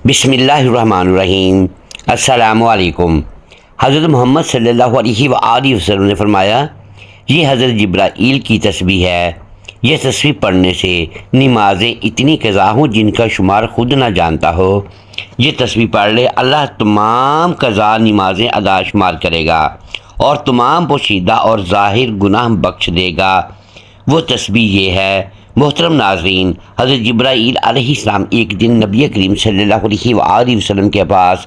بسم اللہ الرحمن الرحیم۔ السلام علیکم۔ حضرت محمد صلی اللہ علیہ وآلہ وسلم نے فرمایا، یہ حضرت جبرائیل کی تسبیح ہے۔ یہ تسبیح پڑھنے سے نمازیں اتنی قضا ہوں جن کا شمار خود نہ جانتا ہو۔ یہ تسبیح پڑھ لے، اللہ تمام قضا نمازیں ادا شمار کرے گا اور تمام پوشیدہ اور ظاہر گناہ بخش دے گا۔ وہ تسبیح یہ ہے۔ محترم ناظرین، حضرت جبرائیل علیہ السلام ایک دن نبی کریم صلی اللہ علیہ وآلہ وسلم کے پاس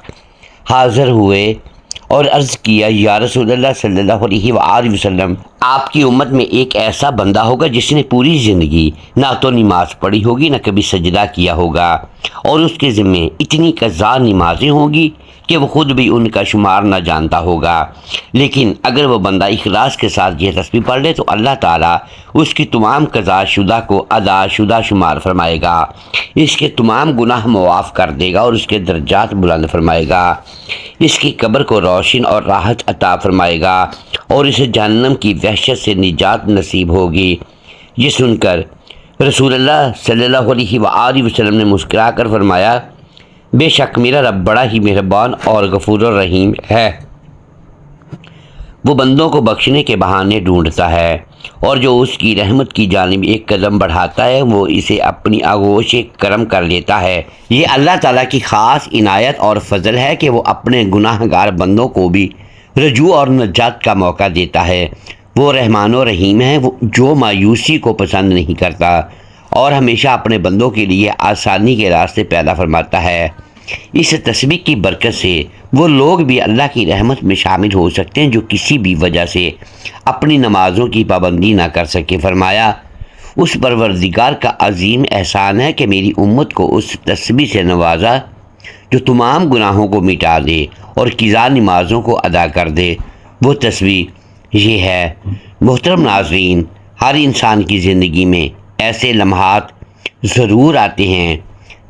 حاضر ہوئے اور عرض کیا، یا رسول اللہ صلی اللہ علیہ وآلہ وسلم، آپ کی امت میں ایک ایسا بندہ ہوگا جس نے پوری زندگی نہ تو نماز پڑھی ہوگی نہ کبھی سجدہ کیا ہوگا، اور اس کے ذمے اتنی قضا نمازیں ہوں گی کہ وہ خود بھی ان کا شمار نہ جانتا ہوگا۔ لیکن اگر وہ بندہ اخلاص کے ساتھ یہ تسبیح پڑھ لے تو اللہ تعالیٰ اس کی تمام قضا شدہ کو ادا شدہ شمار فرمائے گا، اس کے تمام گناہ معاف کر دے گا اور اس کے درجات بلند فرمائے گا، اس کی قبر کو روشن اور راحت عطا فرمائے گا اور اسے جہنم کی وحشت سے نجات نصیب ہوگی۔ یہ سن کر رسول اللہ صلی اللہ علیہ وآلہ وسلم نے مسکرا کر فرمایا، بے شک میرا رب بڑا ہی مہربان اور غفور الرحیم ہے۔ وہ بندوں کو بخشنے کے بہانے ڈھونڈتا ہے، اور جو اس کی رحمت کی جانب ایک قدم بڑھاتا ہے وہ اسے اپنی آغوش کرم کر لیتا ہے۔ یہ اللہ تعالیٰ کی خاص عنایت اور فضل ہے کہ وہ اپنے گناہ گار بندوں کو بھی رجوع اور نجات کا موقع دیتا ہے۔ وہ رحمان و رحیم ہے، وہ جو مایوسی کو پسند نہیں کرتا اور ہمیشہ اپنے بندوں کے لیے آسانی کے راستے پیدا فرماتا ہے۔ اس تسبیح کی برکت سے وہ لوگ بھی اللہ کی رحمت میں شامل ہو سکتے ہیں جو کسی بھی وجہ سے اپنی نمازوں کی پابندی نہ کر سکے۔ فرمایا، اس پروردگار کا عظیم احسان ہے کہ میری امت کو اس تسبیح سے نوازا جو تمام گناہوں کو مٹا دے اور قضا نمازوں کو ادا کر دے۔ وہ تسبیح یہ ہے۔ محترم ناظرین، ہر انسان کی زندگی میں ایسے لمحات ضرور آتے ہیں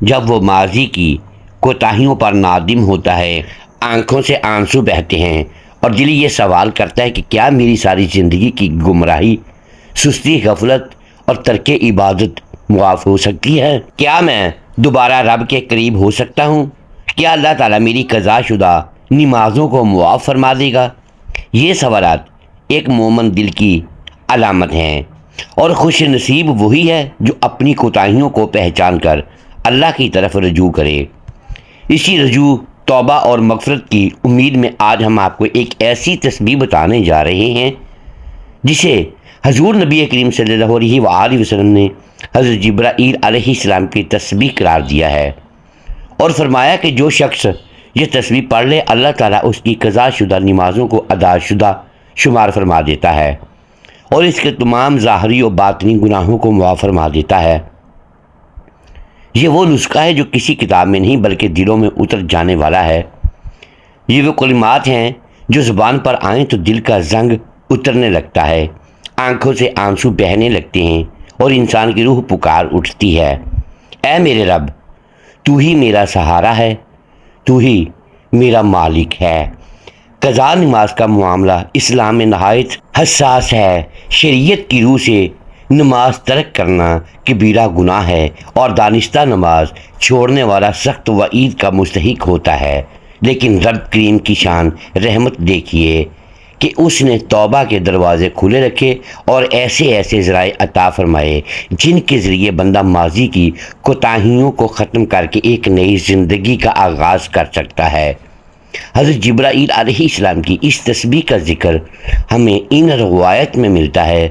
جب وہ ماضی کی کوتاہیوں پر نادم ہوتا ہے، آنکھوں سے آنسو بہتے ہیں اور دل یہ سوال کرتا ہے کہ کیا میری ساری زندگی کی گمراہی، سستی، غفلت اور ترک عبادت معاف ہو سکتی ہے؟ کیا میں دوبارہ رب کے قریب ہو سکتا ہوں؟ کیا اللہ تعالیٰ میری قضا شدہ نمازوں کو معاف فرما دے گا؟ یہ سوالات ایک مومن دل کی علامت ہیں، اور خوش نصیب وہی ہے جو اپنی کوتاہیوں کو پہچان کر اللہ کی طرف رجوع کرے۔ اسی رجوع، توبہ اور مغفرت کی امید میں آج ہم آپ کو ایک ایسی تسبیح بتانے جا رہے ہیں جسے حضور نبی کریم صلی اللہ علیہ وآلہ وسلم نے حضرت جبرائیل علیہ السلام کی تسبیح قرار دیا ہے، اور فرمایا کہ جو شخص یہ تسبیح پڑھ لے اللہ تعالیٰ اس کی قضا شدہ نمازوں کو ادا شدہ شمار فرما دیتا ہے اور اس کے تمام ظاہری و باطنی گناہوں کو معاف فرما دیتا ہے۔ یہ وہ نسخہ ہے جو کسی کتاب میں نہیں بلکہ دلوں میں اتر جانے والا ہے۔ یہ وہ کلمات ہیں جو زبان پر آئیں تو دل کا زنگ اترنے لگتا ہے، آنکھوں سے آنسو بہنے لگتے ہیں اور انسان کی روح پکار اٹھتی ہے، اے میرے رب، تو ہی میرا سہارا ہے، تو ہی میرا مالک ہے۔ قضا نماز کا معاملہ اسلام میں نہایت حساس ہے۔ شریعت کی روح سے نماز ترک کرنا کبیرہ گناہ ہے اور دانستہ نماز چھوڑنے والا سخت وعید کا مستحق ہوتا ہے، لیکن رب کریم کی شان رحمت دیکھیے کہ اس نے توبہ کے دروازے کھلے رکھے اور ایسے ذرائع عطا فرمائے جن کے ذریعے بندہ ماضی کی کوتاہیوں کو ختم کر کے ایک نئی زندگی کا آغاز کر سکتا ہے۔ حضرت جبرائیل علیہ السلام کی اس تسبیح کا ذکر ہمیں ان روایت میں ملتا ہے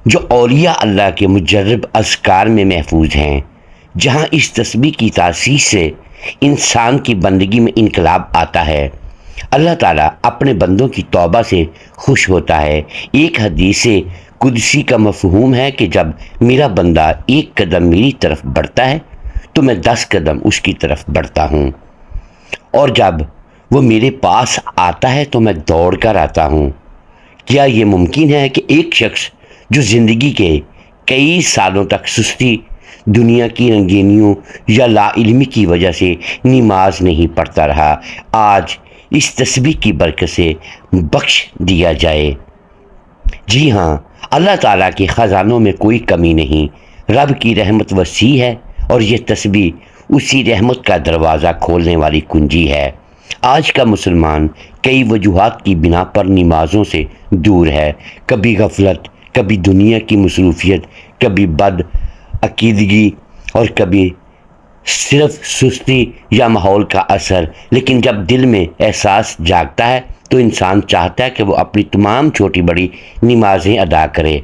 جو اولیاء اللہ کے مجرب اذکار میں محفوظ ہیں، جہاں اس تسبیح کی تاثیر سے انسان کی بندگی میں انقلاب آتا ہے۔ اللہ تعالیٰ اپنے بندوں کی توبہ سے خوش ہوتا ہے۔ ایک حدیث قدسی کا مفہوم ہے کہ جب میرا بندہ ایک قدم میری طرف بڑھتا ہے تو میں 10 قدم اس کی طرف بڑھتا ہوں، اور جب وہ میرے پاس آتا ہے تو میں دوڑ کر آتا ہوں۔ کیا یہ ممکن ہے کہ ایک شخص جو زندگی کے کئی سالوں تک سستی، دنیا کی رنگینیوں یا لا علمی کی وجہ سے نماز نہیں پڑھتا رہا، آج اس تسبیح کی برکت سے بخش دیا جائے؟ جی ہاں، اللہ تعالیٰ کے خزانوں میں کوئی کمی نہیں۔ رب کی رحمت وسیع ہے اور یہ تسبیح اسی رحمت کا دروازہ کھولنے والی کنجی ہے۔ آج کا مسلمان کئی وجوہات کی بنا پر نمازوں سے دور ہے، کبھی غفلت، کبھی دنیا کی مصروفیت، کبھی بد عقیدگی اور کبھی صرف سستی یا ماحول کا اثر۔ لیکن جب دل میں احساس جاگتا ہے تو انسان چاہتا ہے کہ وہ اپنی تمام چھوٹی بڑی نمازیں ادا کرے،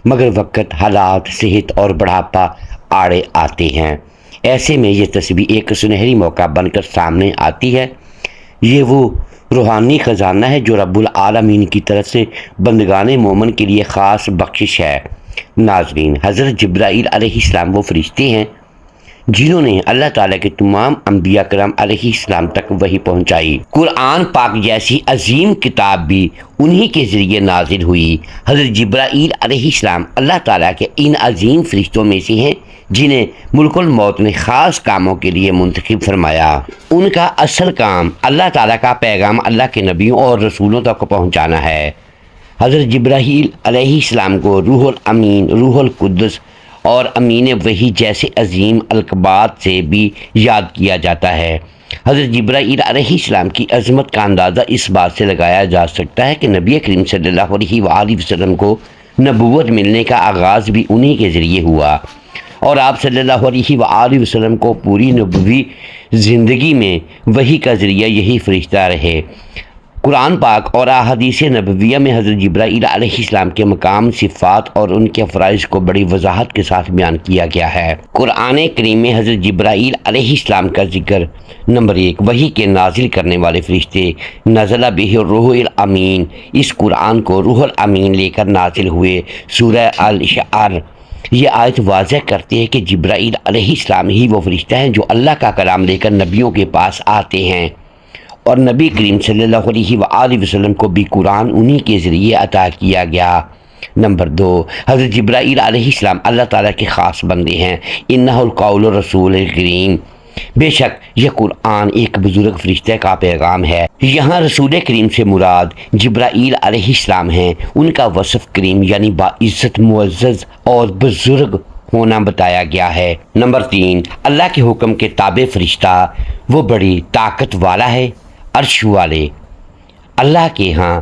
مگر وقت، حالات، صحت اور بڑھاپا آڑے آتے ہیں۔ ایسے میں یہ تسبیح ایک سنہری موقع بن کر سامنے آتی ہے۔ یہ وہ روحانی خزانہ ہے جو رب العالمین کی طرف سے بندگان مومن کے لیے خاص بخشش ہے۔ ناظرین، حضرت جبرائیل علیہ السلام وہ فرشتے ہیں جنہوں نے اللہ تعالیٰ کے تمام انبیاء کرام علیہ السلام تک وحی پہنچائی۔ قرآن پاک جیسی عظیم کتاب بھی انہی کے ذریعے نازل ہوئی۔ حضرت جبرائیل علیہ السلام اللہ تعالیٰ کے ان عظیم فرشتوں میں سے ہیں جنہیں ملک الموت نے خاص کاموں کے لیے منتخب فرمایا۔ ان کا اصل کام اللہ تعالیٰ کا پیغام اللہ کے نبیوں اور رسولوں تک پہنچانا ہے۔ حضرت جبرائیل علیہ السلام کو روح الامین، روح القدس اور امین وحی جیسے عظیم القابات سے بھی یاد کیا جاتا ہے۔ حضرت جبرائیل علیہ السلام کی عظمت کا اندازہ اس بات سے لگایا جا سکتا ہے کہ نبی کریم صلی اللہ علیہ وآلہ وسلم کو نبوت ملنے کا آغاز بھی انہی کے ذریعے ہوا، اور آپ صلی اللہ علیہ وآلہ وسلم کو پوری نبوی زندگی میں وحی کا ذریعہ یہی فرشتہ رہے۔ قرآن پاک اور احادیث نبویہ میں حضرت جبرائیل علیہ السلام کے مقام، صفات اور ان کے فرائض کو بڑی وضاحت کے ساتھ بیان کیا گیا ہے۔ قرآن کریم میں حضرت جبرائیل علیہ السلام کا ذکر نمبر 1، وحی کے نازل کرنے والے فرشتے، نزل بہ الروح الامین، اس قرآن کو روح الامین لے کر نازل ہوئے۔ سورہ الشعر، یہ آیت واضح کرتی ہے کہ جبرائیل علیہ السلام ہی وہ فرشتہ ہیں جو اللہ کا کلام لے کر نبیوں کے پاس آتے ہیں، اور نبی کریم صلی اللہ علیہ وآلہ وسلم کو بھی قرآن انہی کے ذریعے عطا کیا گیا۔ نمبر 2، حضرت جبرائیل علیہ السلام اللہ تعالیٰ کے خاص بندے ہیں۔ انہ القول الرسول الکریم، بے شک یہ قرآن ایک بزرگ فرشتے کا پیغام ہے۔ یہاں رسول کریم سے مراد جبرائیل علیہ السلام ہیں۔ ان کا وصف کریم یعنی باعزت، معزز اور بزرگ ہونا بتایا گیا ہے۔ نمبر 3، اللہ کے حکم کے تابع فرشتہ وہ بڑی طاقت والا ہے، عرش والے، اللہ کے ہاں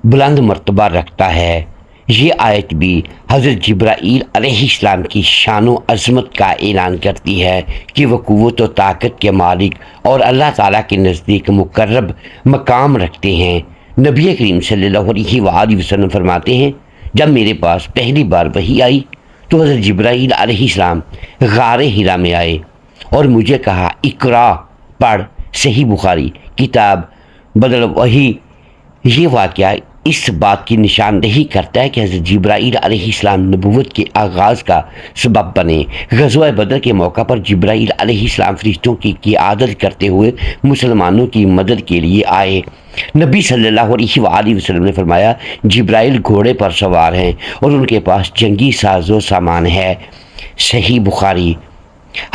بلند مرتبہ رکھتا ہے۔ یہ آیت بھی حضرت جبرائیل علیہ السلام کی شان و عظمت کا اعلان کرتی ہے کہ وہ قوت و طاقت کے مالک اور اللہ تعالیٰ کے نزدیک مقرب مقام رکھتے ہیں۔ نبی کریم صلی اللہ علیہ وآلہ وسلم فرماتے ہیں، جب میرے پاس پہلی بار وحی آئی تو حضرت جبرائیل علیہ السلام غار حرا میں آئے اور مجھے کہا، اقرا، پڑھ۔ صحیح بخاری کتاب بدل وحی۔ یہ واقعہ اس بات کی نشاندہی کرتا ہے کہ حضرت جبرائیل علیہ السلام نبوت کے آغاز کا سبب بنے۔ غزوہ بدر کے موقع پر جبرائیل علیہ السلام فرشتوں کی قیادت کرتے ہوئے مسلمانوں کی مدد کے لیے آئے۔ نبی صلی اللہ علیہ وآلہ وسلم نے فرمایا، جبرائیل گھوڑے پر سوار ہیں اور ان کے پاس جنگی ساز و سامان ہے۔ صحیح بخاری۔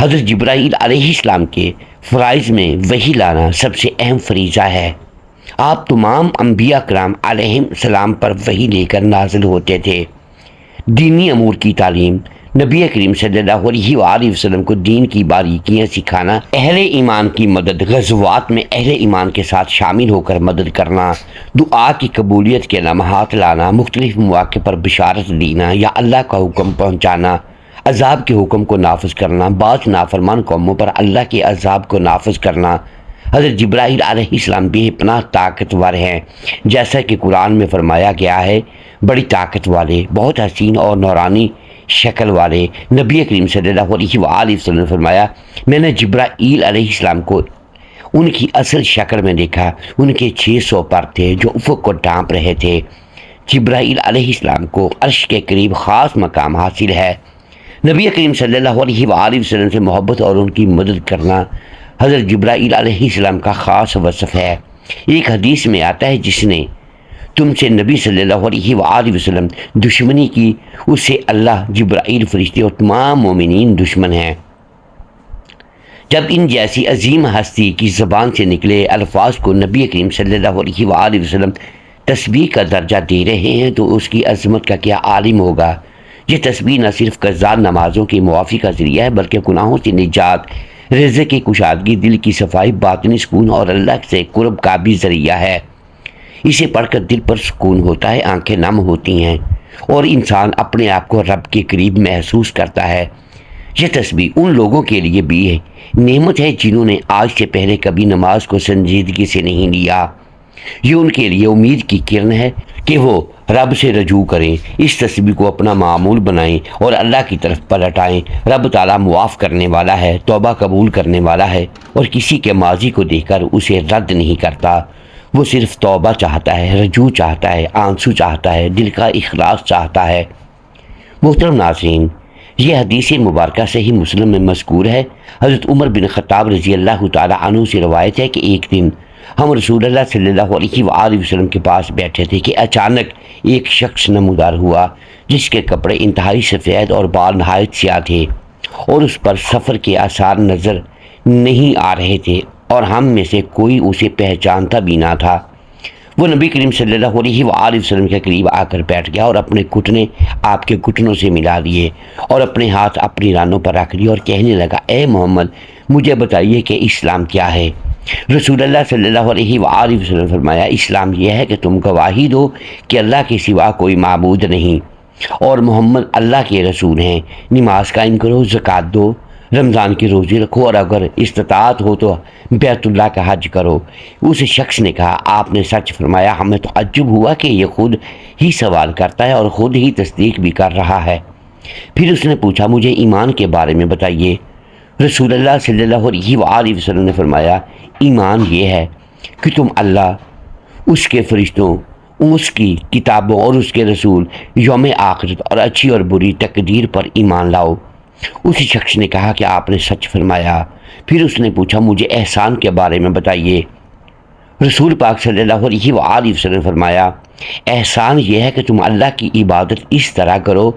حضرت جبرائیل علیہ السلام کے فرائض میں وحی لانا سب سے اہم فریضہ ہے۔ آپ تمام انبیاء کرام علیہ السلام پر وحی لے کر نازل ہوتے تھے۔ دینی امور کی تعلیم، نبی کریم صلی اللہ علیہ وآلہ وسلم کو دین کی باریکیاں سکھانا، اہل ایمان کی مدد، غزوات میں اہل ایمان کے ساتھ شامل ہو کر مدد کرنا، دعا کی قبولیت کے لمحات لانا، مختلف مواقع پر بشارت دینا یا اللہ کا حکم پہنچانا، عذاب کے حکم کو نافذ کرنا، بعض نافرمان قوموں پر اللہ کے عذاب کو نافذ کرنا۔ حضرت جبرائیل علیہ السلام بے پناہ طاقتور ہیں، جیسا کہ قرآن میں فرمایا گیا ہے، بڑی طاقت والے، بہت حسین اور نورانی شکل والے۔ نبی کریم صلی اللہ علیہ وآلہ وسلم نے فرمایا، میں نے جبرائیل علیہ السلام کو ان کی اصل شکل میں دیکھا۔ ان کے 600 پر تھے جو افق کو ڈھانپ رہے تھے۔ جبرائیل علیہ السلام کو عرش کے قریب خاص مقام حاصل ہے۔ نبی کریم صلی اللہ علیہ وآلہ وسلم سے محبت اور ان کی مدد کرنا حضرت جبرائیل علیہ السلام کا خاص وصف ہے۔ ایک حدیث میں آتا ہے، جس نے تم سے نبی صلی اللہ علیہ وآلہ وسلم دشمنی کی، اس سے اللہ، جبرائیل، فرشتے اور تمام مومنین دشمن ہیں۔ جب ان جیسی عظیم ہستی کی زبان سے نکلے الفاظ کو نبی کریم صلی اللہ علیہ وآلہ وسلم تسبیح کا درجہ دے رہے ہیں تو اس کی عظمت کا کیا عالم ہوگا۔ یہ تسبیح نہ صرف قضا نمازوں کے موافی کا ذریعہ ہے، بلکہ گناہوں سے نجات، رزق کی کشادگی، دل کی صفائی، باطنی سکون اور اللہ سے قرب کا بھی ذریعہ ہے۔ اسے پڑھ کر دل پر سکون ہوتا ہے، آنکھیں نم ہوتی ہیں اور انسان اپنے آپ کو رب کے قریب محسوس کرتا ہے۔ یہ تسبیح ان لوگوں کے لیے بھی ہے نعمت ہے جنہوں نے آج سے پہلے کبھی نماز کو سنجیدگی سے نہیں لیا۔ یہ ان کے لیے امید کی کرن ہے کہ وہ رب سے رجوع کریں، اس تسبیح کو اپنا معمول بنائیں اور اللہ کی طرف پلٹ آئیں۔ رب تعالیٰ معاف کرنے والا ہے، توبہ قبول کرنے والا ہے اور کسی کے ماضی کو دیکھ کر اسے رد نہیں کرتا۔ وہ صرف توبہ چاہتا ہے، رجوع چاہتا ہے، آنسو چاہتا ہے، دل کا اخلاص چاہتا ہے۔ محترم ناظرین، یہ حدیث مبارکہ صحیح مسلم میں مذکور ہے۔ حضرت عمر بن خطاب رضی اللہ تعالیٰ عنہ سے روایت ہے کہ ایک دن ہم رسول اللہ صلی اللہ علیہ وآلہ وسلم کے پاس بیٹھے تھے کہ اچانک ایک شخص نمودار ہوا جس کے کپڑے انتہائی سفید اور بال نہایت سیاہ تھے اور اس پر سفر کے آثار نظر نہیں آ رہے تھے اور ہم میں سے کوئی اسے پہچانتا بھی نہ تھا۔ وہ نبی کریم صلی اللہ علیہ وآلہ وسلم کے قریب آ کر بیٹھ گیا اور اپنے گھٹنے آپ کے گھٹنوں سے ملا دیے اور اپنے ہاتھ اپنی رانوں پر رکھ لیے اور کہنے لگا، اے محمد، مجھے بتائیے کہ اسلام کیا ہے؟ رسول اللہ صلی اللہ علیہ وآلہ وسلم نے فرمایا، اسلام یہ ہے کہ تم گواہی دو کہ اللہ کے سوا کوئی معبود نہیں اور محمد اللہ کے رسول ہیں، نماز قائم کرو، زکوٰۃ دو، رمضان کی روزی رکھو اور اگر استطاعت ہو تو بیت اللہ کا حج کرو۔ اس شخص نے کہا، آپ نے سچ فرمایا۔ ہمیں تعجب ہوا کہ یہ خود ہی سوال کرتا ہے اور خود ہی تصدیق بھی کر رہا ہے۔ پھر اس نے پوچھا، مجھے ایمان کے بارے میں بتائیے۔ رسول اللہ صلی اللہ علیہ وآلہ وسلم نے فرمایا، ایمان یہ ہے کہ تم اللہ، اس کے فرشتوں، اس کی کتابوں اور اس کے رسول، یوم آخرت اور اچھی اور بری تقدیر پر ایمان لاؤ۔ اس شخص نے کہا کہ آپ نے سچ فرمایا۔ پھر اس نے پوچھا، مجھے احسان کے بارے میں بتائیے۔ رسول پاک صلی اللہ علیہ وآلہ وسلم نے فرمایا، احسان یہ ہے کہ تم اللہ کی عبادت اس طرح کرو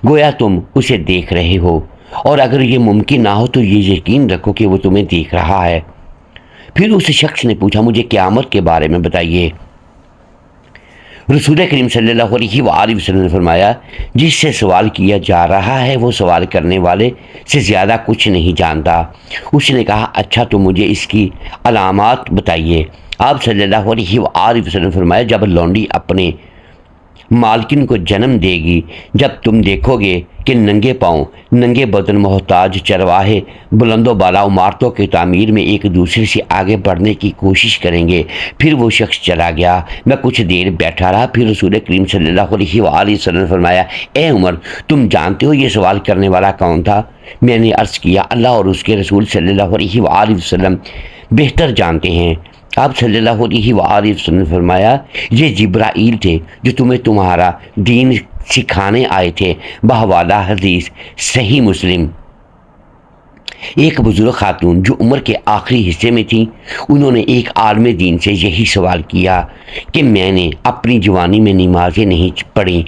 گویا تم اسے دیکھ رہے ہو، اور اگر یہ ممکن نہ ہو تو یہ یقین رکھو کہ وہ تمہیں دیکھ رہا ہے۔ پھر اس شخص نے پوچھا، مجھے قیامت کے بارے میں بتائیے۔ رسول کریم صلی اللہ علیہ وآلہ وسلم نے فرمایا، جس سے سوال کیا جا رہا ہے وہ سوال کرنے والے سے زیادہ کچھ نہیں جانتا۔ اس نے کہا، اچھا تو مجھے اس کی علامات بتائیے۔ آپ صلی اللہ علیہ وآلہ وسلم نے فرمایا، جب لونڈی اپنے مالکن کو جنم دے گی، جب تم دیکھو گے کہ ننگے پاؤں، ننگے بدن محتاج چرواہے بلند و بالا عمارتوں کی تعمیر میں ایک دوسرے سے آگے بڑھنے کی کوشش کریں گے۔ پھر وہ شخص چلا گیا، میں کچھ دیر بیٹھا رہا، پھر رسول کریم صلی اللہ علیہ وآلہ وسلم نے فرمایا، اے عمر، تم جانتے ہو یہ سوال کرنے والا کون تھا؟ میں نے عرض کیا، اللہ اور اس کے رسول صلی اللہ علیہ وآلہ وسلم بہتر جانتے ہیں۔ آپ صلی اللہ علیہ وآلہ وسلم نے فرمایا، یہ جبرائیل تھے جو تمہیں تمہارا دین سکھانے آئے تھے۔ بحوالہ حدیث صحیح مسلم۔ ایک بزرگ خاتون جو عمر کے آخری حصے میں تھیں، انہوں نے ایک عالم دین سے یہی سوال کیا کہ میں نے اپنی جوانی میں نمازیں نہیں پڑھیں،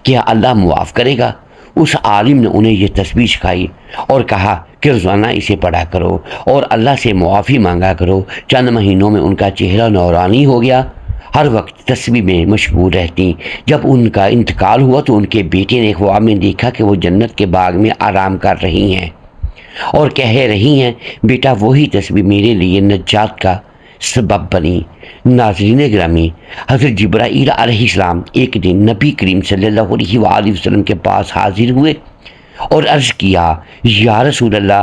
کیا اللہ معاف کرے گا؟ اس عالم نے انہیں یہ تسبیح سکھائی اور کہا کہ روزانہ اسے پڑھا کرو اور اللہ سے معافی مانگا کرو۔ چند مہینوں میں ان کا چہرہ نورانی ہو گیا، ہر وقت تسبیح میں مشغول رہتی۔ جب ان کا انتقال ہوا تو ان کے بیٹے نے خواب میں دیکھا کہ وہ جنت کے باغ میں آرام کر رہی ہیں اور کہہ رہی ہیں، بیٹا وہی تسبیح میرے لیے نجات کا سبب بنی۔ ناظرین گرامی، حضرت جبرائیل علیہ السلام ایک دن نبی کریم صلی اللہ علیہ وآلہ وسلم کے پاس حاضر ہوئے اور عرض کیا، یا رسول اللہ،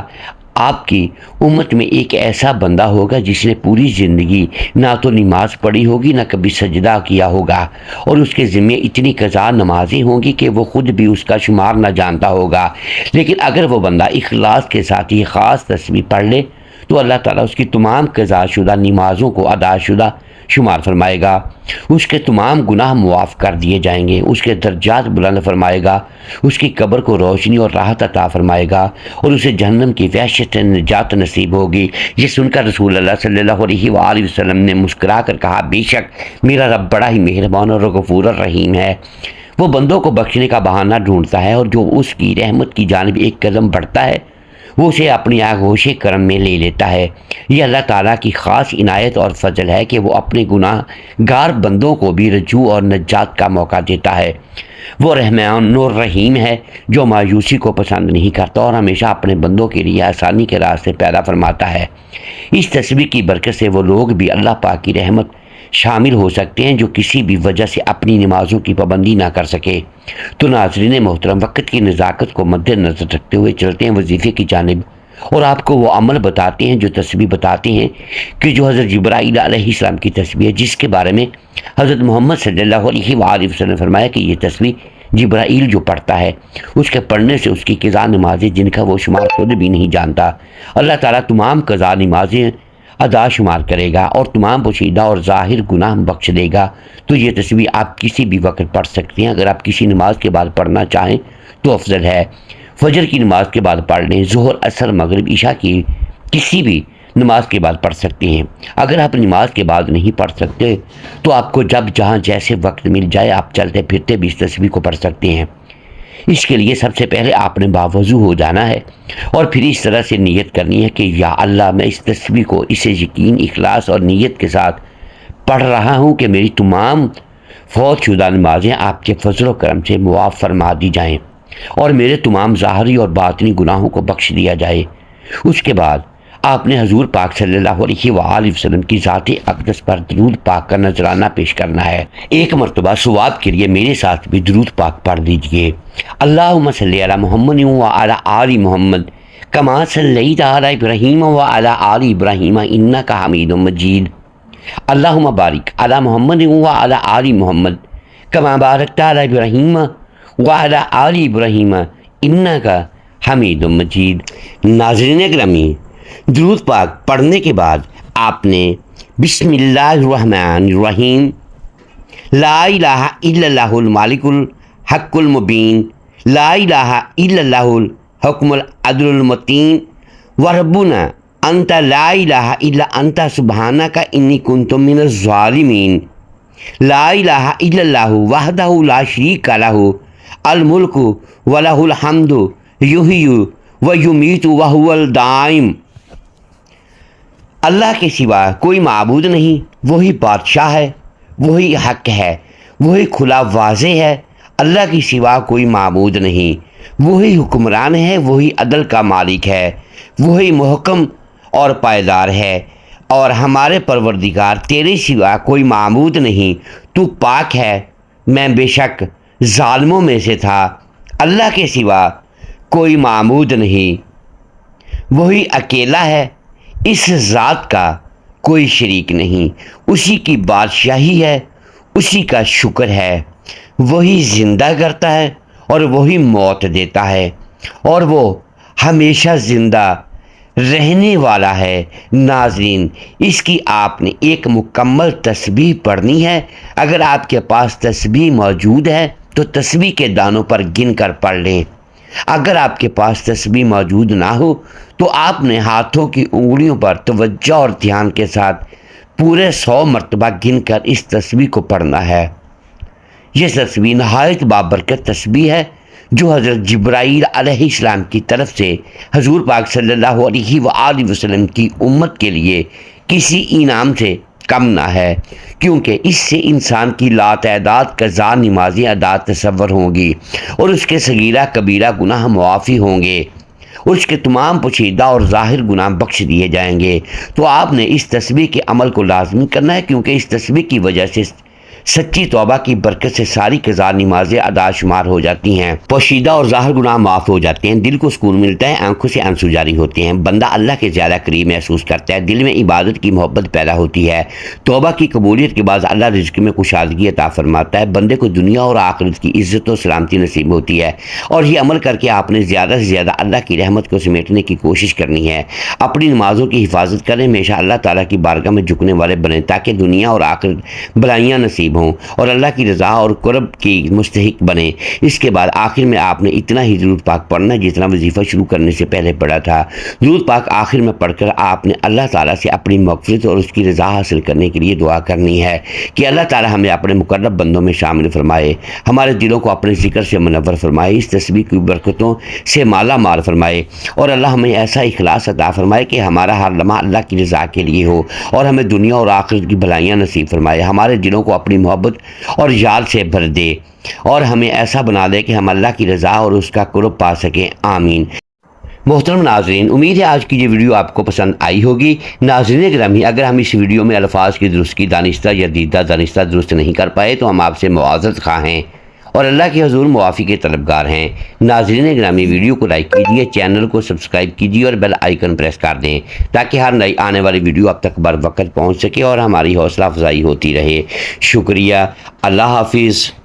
آپ کی امت میں ایک ایسا بندہ ہوگا جس نے پوری زندگی نہ تو نماز پڑھی ہوگی نہ کبھی سجدہ کیا ہوگا، اور اس کے ذمے اتنی قضا نمازیں ہوں گی کہ وہ خود بھی اس کا شمار نہ جانتا ہوگا، لیکن اگر وہ بندہ اخلاص کے ساتھ ہی خاص تسبیح پڑھ لے تو اللہ تعالیٰ اس کی تمام قضا شدہ نمازوں کو ادا شدہ شمار فرمائے گا، اس کے تمام گناہ معاف کر دیے جائیں گے، اس کے درجات بلند فرمائے گا، اس کی قبر کو روشنی اور راحت عطا فرمائے گا اور اسے جہنم کی وحشت سے نجات نصیب ہوگی۔ یہ سن کر رسول اللہ صلی اللہ علیہ وآلہ وسلم نے مسکرا کر کہا، بے شک میرا رب بڑا ہی مہربان اور غفور الرحیم ہے، وہ بندوں کو بخشنے کا بہانہ ڈھونڈتا ہے اور جو اس کی رحمت کی جانب ایک قدم بڑھتا ہے وہ اسے اپنی آغوش کرم میں لے لیتا ہے۔ یہ اللہ تعالیٰ کی خاص عنایت اور فضل ہے کہ وہ اپنے گناہ گار بندوں کو بھی رجوع اور نجات کا موقع دیتا ہے۔ وہ رحمان اور رحیم ہے جو مایوسی کو پسند نہیں کرتا اور ہمیشہ اپنے بندوں کے لیے آسانی کے راستے پیدا فرماتا ہے۔ اس تسبیح کی برکت سے وہ لوگ بھی اللہ پاک کی رحمت شامل ہو سکتے ہیں جو کسی بھی وجہ سے اپنی نمازوں کی پابندی نہ کر سکے۔ تو ناظرین محترم، وقت کی نزاکت کو مد نظر رکھتے ہوئے چلتے ہیں وظیفے کی جانب، اور آپ کو وہ عمل بتاتے ہیں جو تسبیح بتاتے ہیں کہ جو حضرت جبرائیل علیہ السلام کی تسبیح ہے، جس کے بارے میں حضرت محمد صلی اللہ علیہ وآلہ وسلم نے فرمایا کہ یہ تسبیح جبرائیل جو پڑھتا ہے اس کے پڑھنے سے اس کی قضا نمازیں جن کا وہ شمار خود بھی نہیں جانتا، اللہ تعالیٰ تمام قضا نمازیں ادا شمار کرے گا اور تمام پوشیدہ اور ظاہر گناہ بخش دے گا۔ تو یہ تسبیح آپ کسی بھی وقت پڑھ سکتے ہیں۔ اگر آپ کسی نماز کے بعد پڑھنا چاہیں تو افضل ہے، فجر کی نماز کے بعد پڑھ لیں، ظہر، عصر، مغرب، عشاء کی کسی بھی نماز کے بعد پڑھ سکتے ہیں۔ اگر آپ نماز کے بعد نہیں پڑھ سکتے تو آپ کو جب جہاں جیسے وقت مل جائے آپ چلتے پھرتے بھی اس تسبیح کو پڑھ سکتے ہیں۔ اس کے لیے سب سے پہلے آپ نے باوضو ہو جانا ہے اور پھر اس طرح سے نیت کرنی ہے کہ یا اللہ، میں اس تسبیح کو اسے یقین، اخلاص اور نیت کے ساتھ پڑھ رہا ہوں کہ میری تمام فوت شدہ نمازیں آپ کے فضل و کرم سے معاف فرما دی جائیں اور میرے تمام ظاہری اور باطنی گناہوں کو بخش دیا جائے۔ اس کے بعد آپ نے حضور پاک صلی اللہ علیہ وآلہ وسلم کی ذات اقدس پر درود پاک کا نذرانہ پیش کرنا ہے۔ ایک مرتبہ ثواب کے لیے میرے ساتھ بھی درود پاک پڑھ دیجئے۔ اللہم صلی علی محمد وعلی آل محمد کما صلیت علی ابراہیم وعلی آل ابراہیم انک حمید مجید۔ اللہم بارک علی محمد وعلی آل محمد کما بارکت علی ابراہیم وعلی آل ابراہیم انک حمید مجید۔ ناظرین گرامی، درود پاک پڑھنے کے بعد آپ نے بسم اللہ الرحمن الرحیم، لا الہ الا اللہ المالک الحق المبین، لا الہ الا اللہ الحکم العدل المتین، وربنا انت لا الہ الا انت سبحانک انی کنت من الظالمین، لا الہ الا اللہ وحدہ لا شریک لہ الملک ولہ الحمد یحیی ویمیت وہو الدائم۔ اللہ کے سوا کوئی معبود نہیں، وہی بادشاہ ہے، وہی حق ہے، وہی کھلا واضح ہے۔ اللہ کے سوا کوئی معبود نہیں، وہی حکمران ہے، وہی عدل کا مالک ہے، وہی محکم اور پائیدار ہے۔ اور ہمارے پروردگار تیرے سوا کوئی معبود نہیں، تو پاک ہے، میں بے شک ظالموں میں سے تھا۔ اللہ کے سوا کوئی معبود نہیں، وہی اکیلا ہے، اس ذات کا کوئی شریک نہیں، اسی کی بادشاہی ہے، اسی کا شکر ہے، وہی زندہ کرتا ہے اور وہی موت دیتا ہے اور وہ ہمیشہ زندہ رہنے والا ہے۔ ناظرین، اس کی آپ نے ایک مکمل تسبیح پڑھنی ہے۔ اگر آپ کے پاس تسبیح موجود ہے تو تسبیح کے دانوں پر گن کر پڑھ لیں۔ اگر آپ کے پاس تسبیح موجود نہ ہو تو آپ نے ہاتھوں کی انگلیوں پر توجہ اور دھیان کے ساتھ پورے 100 مرتبہ گن کر اس تسبیح کو پڑھنا ہے۔ یہ تسبیح نہایت بابرکت تسبیح ہے جو حضرت جبرائیل علیہ السلام کی طرف سے حضور پاک صلی اللہ علیہ وآلہ وسلم کی امت کے لیے کسی انعام سے کم نہ ہے، کیونکہ اس سے انسان کی لاتعداد قضا نمازیں ادا تصور ہوں گی اور اس کے صغیرہ کبیرہ گناہ معافی ہوں گے، اس کے تمام پوشیدہ اور ظاہر گناہ بخش دیے جائیں گے۔ تو آپ نے اس تسبیح کے عمل کو لازمی کرنا ہے، کیونکہ اس تسبیح کی وجہ سے سچی توبہ کی برکت سے ساری قضا نمازیں ادا شمار ہو جاتی ہیں، پوشیدہ اور ظاہر گناہ معاف ہو جاتے ہیں، دل کو سکون ملتا ہے، آنکھوں سے آنسو جاری ہوتے ہیں، بندہ اللہ کے زیادہ قریب محسوس کرتا ہے، دل میں عبادت کی محبت پیدا ہوتی ہے، توبہ کی قبولیت کے بعد اللہ رزق میں کشادگی عطا فرماتا ہے، بندے کو دنیا اور آخرت کی عزت و سلامتی نصیب ہوتی ہے۔ اور یہ عمل کر کے آپ نے زیادہ سے زیادہ اللہ کی رحمت کو سمیٹنے کی کوشش کرنی ہے۔ اپنی نمازوں کی حفاظت کریں، ہمیشہ اللہ تعالیٰ کی بارگاہ میں جھکنے والے بنیں تاکہ دنیا اور آخرت بلائیاں نصیب نصیب ہوں اور اللہ کی رضا اور قرب کی مستحق بنے۔ اس کے بعد آخر میں آپ نے اتنا ہی درود پاک پڑھنا ہے جتنا وظیفہ شروع کرنے سے پہلے پڑھا تھا۔ درود پاک آخر میں پڑھ کر آپ نے اللہ تعالیٰ سے اپنی مغفرت اور اس کی رضا حاصل کرنے کے لیے دعا کرنی ہے کہ اللہ تعالیٰ ہمیں اپنے مقرب بندوں میں شامل فرمائے، ہمارے دلوں کو اپنے ذکر سے منور فرمائے، اس تسبیح کی برکتوں سے مالا مال فرمائے، اور اللہ ہمیں ایسا اخلاص عطا فرمائے کہ ہمارا ہر لمحہ اللہ کی رضا کے لیے ہو، اور ہمیں دنیا اور آخرت کی بھلائیاں نصیب فرمائے، ہمارے دلوں کو اپنی محبت اور یاد سے بھر دے، اور ہمیں ایسا بنا دے کہ ہم اللہ کی رضا اور اس کا قرب پا سکیں۔ آمین۔ محترم ناظرین، امید ہے آج کی یہ ویڈیو آپ کو پسند آئی ہوگی۔ ناظرین گرامی، اگر ہم اس ویڈیو میں الفاظ کی درستگی دانستہ یا دیدہ دانستہ درست نہیں کر پائے تو ہم آپ سے معذرت خواہ ہیں اور اللہ کے حضور معافی کے طلبگار ہیں۔ ناظرین گرامی، ویڈیو کو لائک کیجیے، چینل کو سبسکرائب کیجیے اور بیل آئیکن پریس کر دیں تاکہ ہر نئی آنے والی ویڈیو اب تک بر وقت پہنچ سکے اور ہماری حوصلہ افزائی ہوتی رہے۔ شکریہ۔ اللہ حافظ۔